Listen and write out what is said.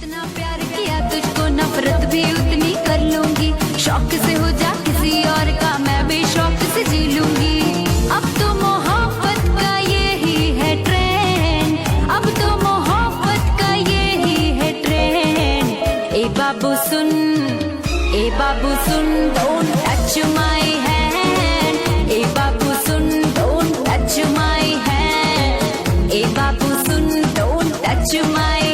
जितना प्यार किया तुझको नफरत भी उतनी कर लूंगी। शौक से हो जा किसी और का मैं भी शौक से जी लूंगी। अब तो मोहब्बत का यही है ट्रेंड, अब तो मोहब्बत का यही है trend. A Babu soon, A Babu soon, don't touch my hand. A Babu soon, don't touch my hand. A Babu soon, don't touch my